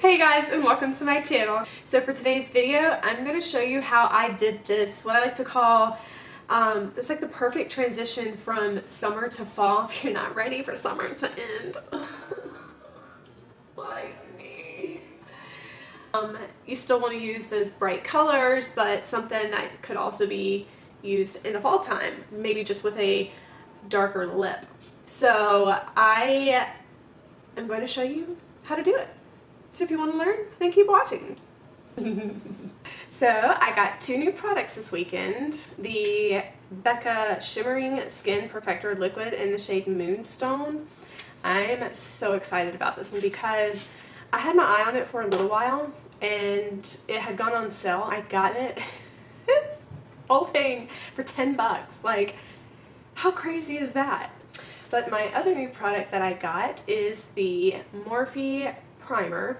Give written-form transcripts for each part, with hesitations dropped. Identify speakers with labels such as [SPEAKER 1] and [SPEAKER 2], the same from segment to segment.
[SPEAKER 1] Hey guys, and welcome to my channel. So for today's video, I'm going to show you how I did this, what I like to call, it's like the perfect transition from summer to fall if you're not ready for summer to end. Like me. You still want to use those bright colors, but something that could also be used in the fall time, maybe just with a darker lip. So I am going to show you how to do it. So if you want to learn, then keep watching. So I got two new products this weekend. The BECCA Shimmering Skin Perfector Liquid in the shade Moonstone. I'm so excited about this one because I had my eye on it for a little while and it had gone on sale. I got it. It's whole thing for 10 bucks. Like, how crazy is that? But my other new product that I got is the MORPHE primer.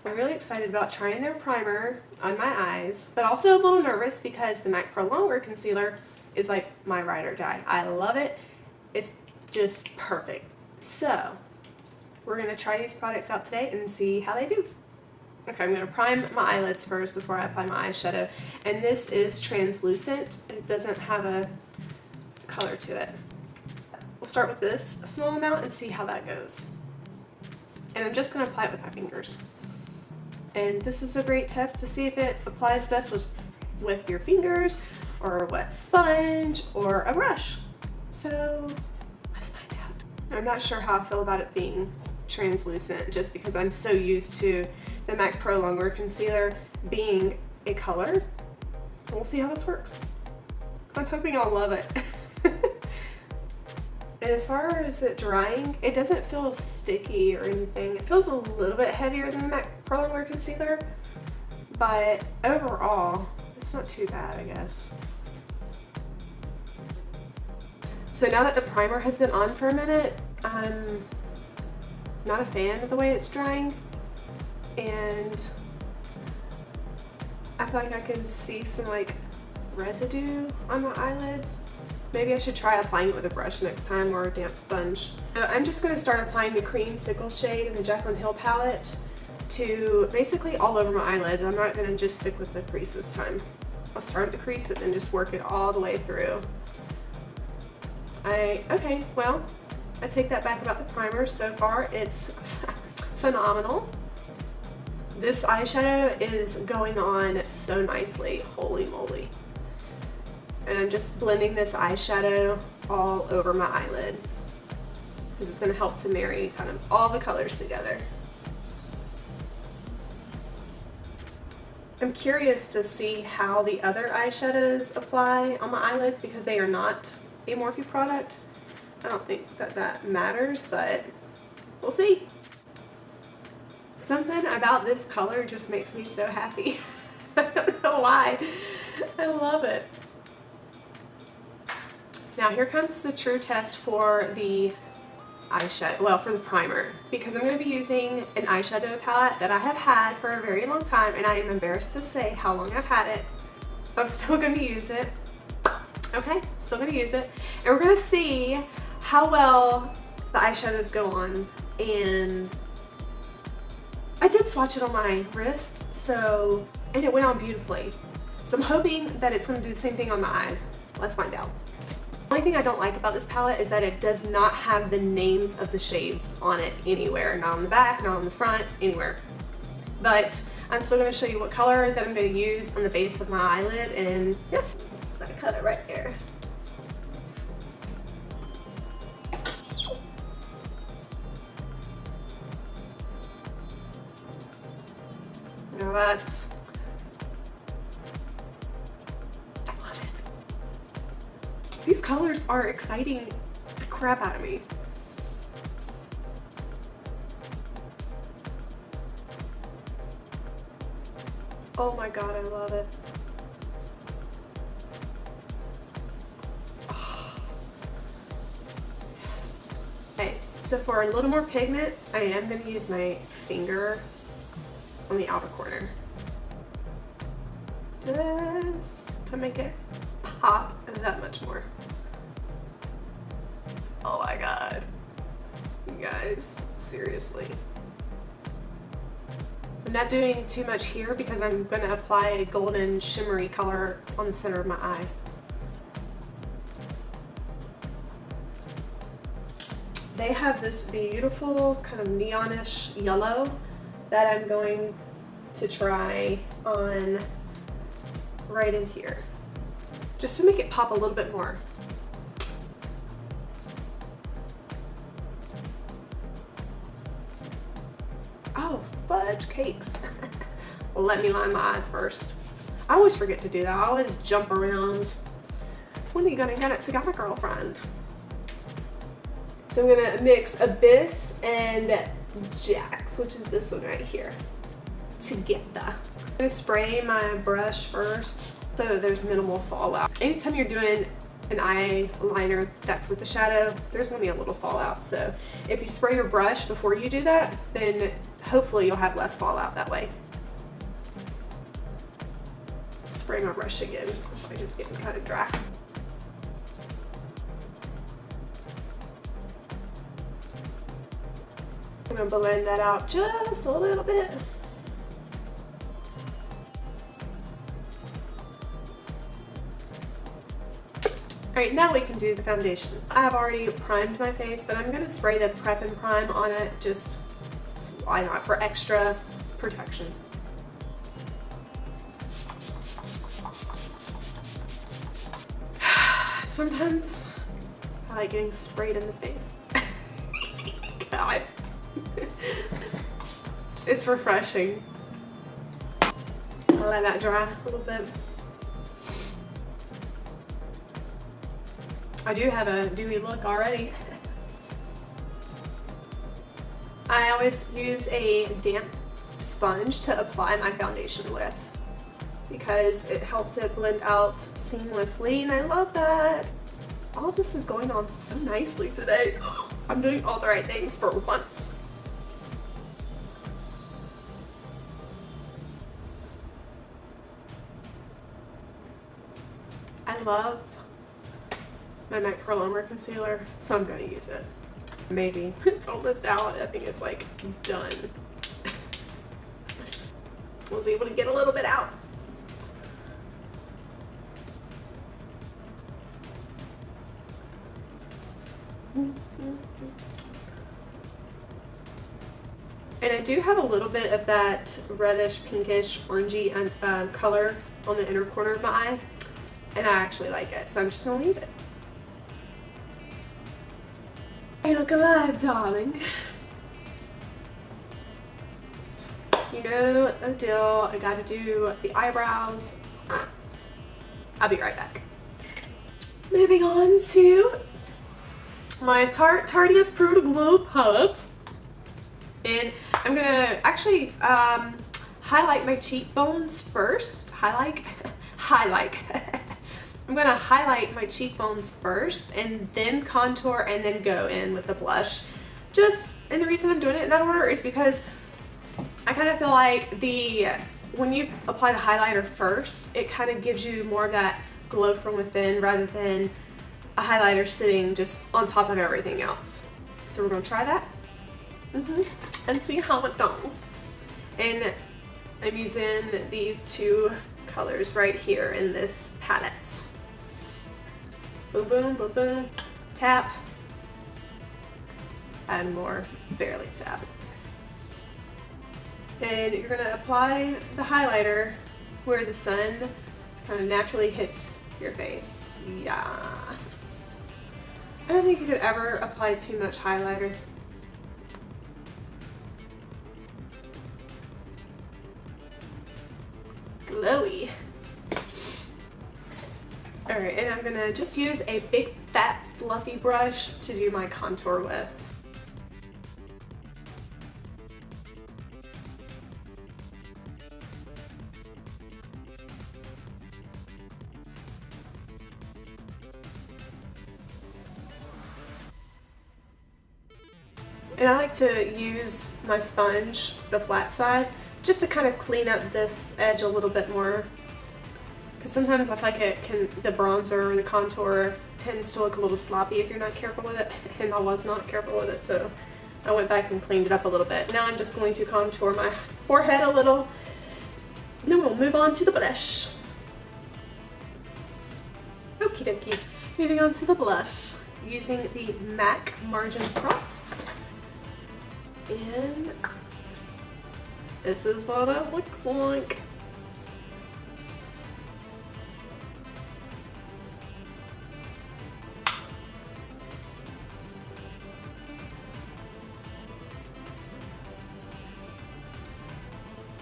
[SPEAKER 1] I'm really excited about trying their primer on my eyes, but also a little nervous because the MAC Pro Longer Concealer is like my ride or die. I love it. It's just perfect. So we're going to try these products out today and see how they do. Okay, I'm going to prime my eyelids first before I apply my eyeshadow. And this is translucent. It doesn't have a color to it. We'll start with this a small amount and see how that goes. And I'm just going to apply it with my fingers. And this is a great test to see if it applies best with your fingers or a wet sponge or a brush. So let's find out. I'm not sure how I feel about it being translucent just because I'm so used to the MAC Pro Longer Concealer being a color. We'll see how this works. I'm hoping I'll love it. And as far as it drying, it doesn't feel sticky or anything. It feels a little bit heavier than the MAC Pro Longer Concealer, but overall, it's not too bad, I guess. So now that the primer has been on for a minute, I'm not a fan of the way it's drying, and I feel like I can see some like residue on my eyelids. Maybe I should try applying it with a brush next time or a damp sponge. So I'm just going to start applying the Creamsicle shade in the JACLYN Hill palette to basically all over my eyelids. I'm not going to just stick with the crease this time. I'll start at the crease but then just work it all the way through. Okay, well, I take that back about the primer. So far it's phenomenal. This eyeshadow is going on so nicely, holy moly. And I'm just blending this eyeshadow all over my eyelid because it's going to help to marry kind of all the colors together. I'm curious to see how the other eyeshadows apply on my eyelids because they are not a Morphe product. I don't think that matters, but we'll see. Something about this color just makes me so happy. I don't know why. I love it. Now here comes the true test for the eyeshadow, well, for the primer, because I'm going to be using an eyeshadow palette that I have had for a very long time, and I am embarrassed to say how long I've had it. I'm still going to use it. Okay, still going to use it. And we're going to see how well the eyeshadows go on. And I did swatch it on my wrist, and it went on beautifully. So I'm hoping that it's going to do the same thing on my eyes. Let's find out. The only thing I don't like about this palette is that it does not have the names of the shades on it anywhere. Not on the back, not on the front, anywhere. But I'm still going to show you what color that I'm going to use on the base of my eyelid, and yeah, that color right there. Now that's... These colors are exciting the crap out of me. Oh my god, I love it. Oh. Yes. Okay, so for a little more pigment, I am going to use my finger on the outer corner. Just to make it pop that much more. Oh my god. You guys, seriously. I'm not doing too much here because I'm going to apply a golden shimmery color on the center of my eye. They have this beautiful kind of neonish yellow that I'm going to try on right in here, just to make it pop a little bit more. Oh, fudge cakes. Let me line my eyes first. I always forget to do that. I always jump around. When are you gonna get it together, girlfriend? So I'm gonna mix Abyss and Jax, which is this one right here, together. I'm gonna spray my brush first so there's minimal fallout. Anytime you're doing an eyeliner that's with the shadow, there's gonna be a little fallout. So if you spray your brush before you do that, then hopefully you'll have less fallout that way. Spray my brush again. It's like it's getting kind of dry. I'm gonna blend that out just a little bit. Alright, now we can do the foundation. I have already primed my face, but I'm gonna spray the Prep and Prime on it, just why not, for extra protection. Sometimes I like getting sprayed in the face. God. It's refreshing. I'll let that dry a little bit. I do have a dewy look already. I always use a damp sponge to apply my foundation with because it helps it blend out seamlessly, and I love that. All of this is going on so nicely today. I'm doing all the right things for once. I love my MAC Pro Longwear concealer, so I'm gonna use it. Maybe. It's almost out. I think it's like done. Was able to get a little bit out. And I do have a little bit of that reddish, pinkish, orangey color on the inner corner of my eye, and I actually like it, so I'm just gonna leave it. You look alive, darling. You know the deal. I gotta do the eyebrows. I'll be right back. Moving on to my Tarte Tartiest Pro to Glow palette. And I'm gonna actually highlight my cheekbones first. Highlight. I'm gonna highlight my cheekbones first and then contour and then go in with the blush. And the reason I'm doing it in that order is because I kind of feel like when you apply the highlighter first, it kind of gives you more of that glow from within rather than a highlighter sitting just on top of everything else. So we're gonna try that and see how it goes. And I'm using these two colors right here in this palette. Boom, boom, boom, boom. Tap. Add more. Barely tap. And you're going to apply the highlighter where the sun kind of naturally hits your face. Yes. I don't think you could ever apply too much highlighter. Glowy. Alright, and I'm gonna just use a big fat fluffy brush to do my contour with. And I like to use my sponge, the flat side, just to kind of clean up this edge a little bit more. Because sometimes I feel like the bronzer or the contour tends to look a little sloppy if you're not careful with it, and I was not careful with it, so I went back and cleaned it up a little bit. Now I'm just going to contour my forehead a little. Then we'll move on to the blush. Okie dokie. Moving on to the blush using the MAC Margin Frost. And this is what it looks like.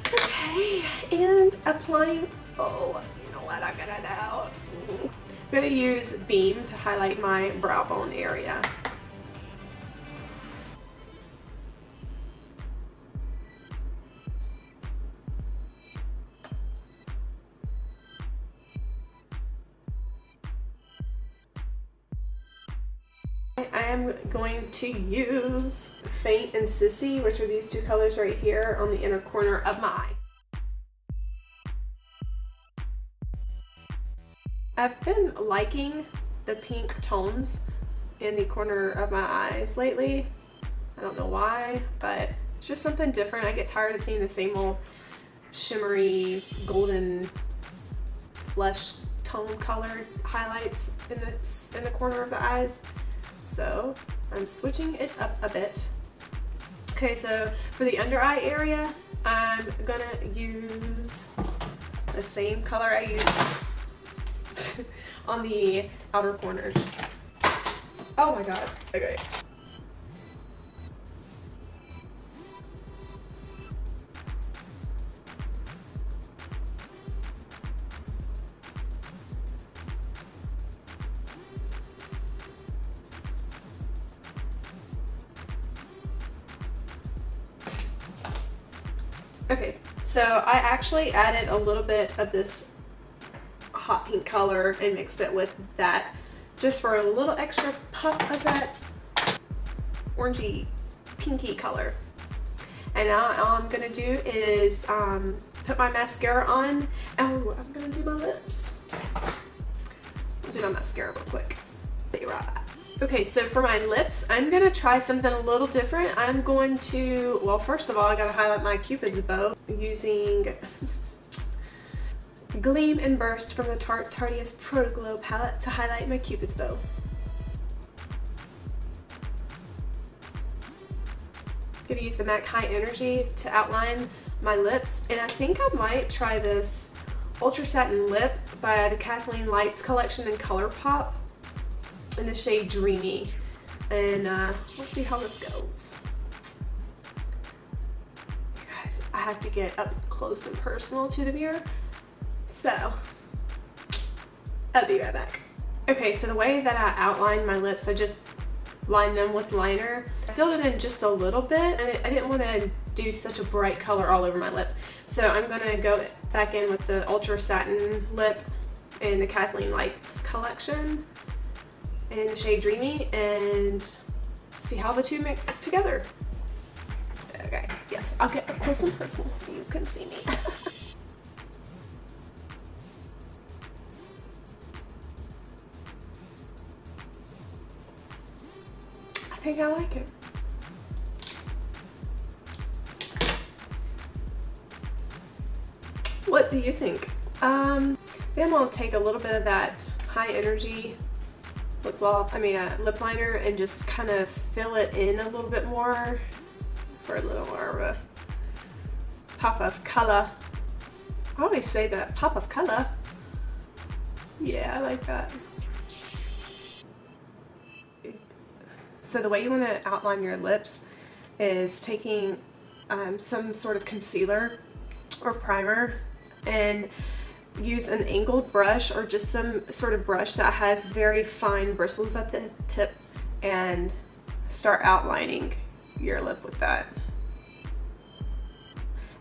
[SPEAKER 1] Okay, and applying, oh, you know what I'm gonna do? I'm gonna use Beam to highlight my brow bone area. I am going to use Faint and Sissy, which are these two colors right here on the inner corner of my eye. I've been liking the pink tones in the corner of my eyes lately. I don't know why, but it's just something different. I get tired of seeing the same old shimmery, golden, flesh tone colored highlights in the corner of the eyes. So I'm switching it up a bit. Okay, so for the under eye area, I'm gonna use the same color I used on the outer corners. Oh my god. Okay. Okay, so I actually added a little bit of this hot pink color and mixed it with that just for a little extra pop of that orangey pinky color. And now all I'm gonna do is put my mascara on. Oh, I'm gonna do my lips. I'll do my mascara real quick. Be right back. Okay, so for my lips, I'm gonna try something a little different. I'm going to, well, first of all, I gotta highlight my Cupid's bow using Gleam and Burst from the Tarte Tartiest Pro Glow palette to highlight my Cupid's bow. Gonna use the MAC High Energy to outline my lips, and I think I might try this Ultra Satin Lip by the Kathleen Lights collection in ColourPop in the shade Dreamy, and we'll see how this goes. Guys, I have to get up close and personal to the mirror, so I'll be right back. Okay, so the way that I outline my lips, I just line them with liner. I filled it in just a little bit, and I didn't want to do such a bright color all over my lip, so I'm gonna go back in with the Ultra Satin Lip in the Kathleen Lights collection in the shade Dreamy and see how the two mix together. Okay, yes, I'll get up close and personal so you can see me. I think I like it. What do you think? Then I'll take a little bit of that High Energy lip liner and just kind of fill it in a little bit more for a little more of a pop of color. I always say that, pop of color. Yeah, I like that. So the way you want to outline your lips is taking some sort of concealer or primer and use an angled brush or just some sort of brush that has very fine bristles at the tip and start outlining your lip with that.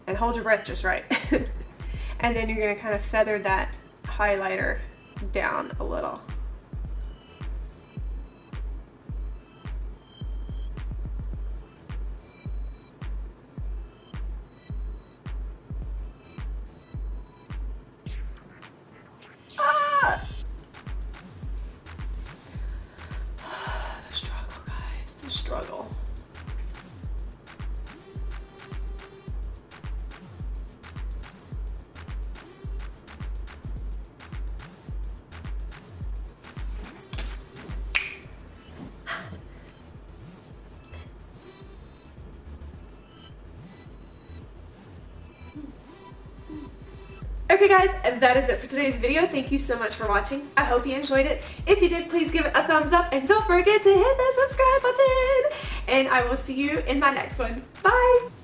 [SPEAKER 1] And hold your breath just right. And then you're going to kind of feather that highlighter down a little. Okay guys, that is it for today's video. Thank you so much for watching. I hope you enjoyed it. If you did, please give it a thumbs up and don't forget to hit that subscribe button. And I will see you in my next one. Bye!